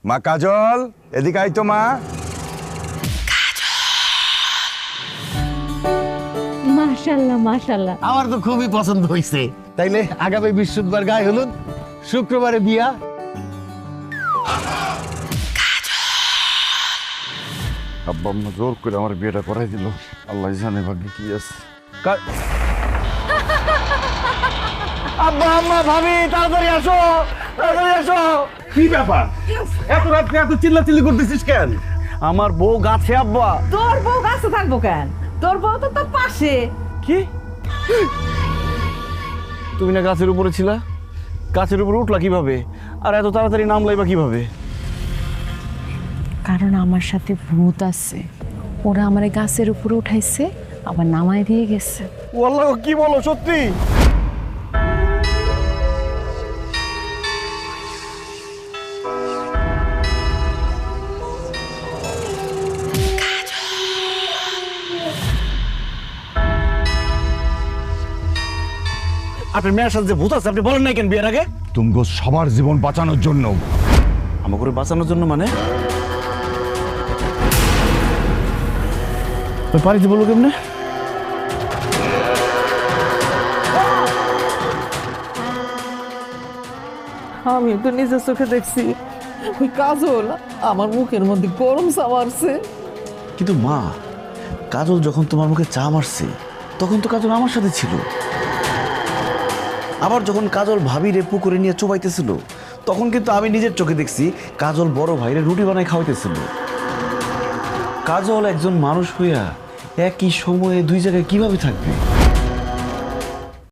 মা কাজল, এদিকে আই তো মা। মাশাআল্লাহ মাশাআল্লাহ, আমার তো খুবই পছন্দ হয়েছে। তাইলে আগামী বৃহস্পতিবার গায়ে হলুদ, শুক্রবারে বিয়া। আব্বা আম্মা জোর করে আমার বিয়েটা করাই দিল। আল্লাহ জানে ভাগ্যে কি আছে। আব্বা আম্মা ভাবি তাড়াতাড়ি আসো, তাড়াতাড়ি আসো। কি ব্যাপার, এত রাত্রে এত চিল্লাচিল্লি করতেছিস কেন? আমার বউ গাছে আব্বা। তোর বউ গাছে থাকবো কেন? তোর বউ তো তোর পাশে। কি? তুমি না গাছের উপরে ছিলা? গাছের উপরে উঠলা কিভাবে? আর এত তাড়াতাড়ি নামলাই বা কিভাবে? কারণ আমার সাথে ভূত আছে, ওরা আমার গাছের উপরে উঠাইছে আবার নামায় দিয়ে গেছে। ওয়াল্লাহ, কি বলো সত্যি? আপনার মেয়ের সাথে যে ভূত আছে আপনি বলেন নাই কেন বিয়ের আগে? তুমগো সবার জীবন বাঁচানোর জন্য। আমাকে করে বাঁচানোর জন্য মানে? বাড়িতে বলবো কেমনে? আমি তো নিজের চোখে দেখছি ওই কাজল আমার মুখের মধ্যে গরম চা মারছে। কিন্তু মা, কাজল যখন তোমার মুখে চা মারছে তখন তো কাজল আমার সাথে ছিল। আবার যখন কাজল ভাবিরে পুকুরে নিয়ে চোবাইতেছিল তখন কিন্তু আমি নিজের চোখে দেখছি কাজল বড় ভাইরে রুটি বানায় খাওয়াইতেছিল। কাজল একজন মানুষ হইয়া একই সময়ে দুই জায়গায় কিভাবে থাকবে?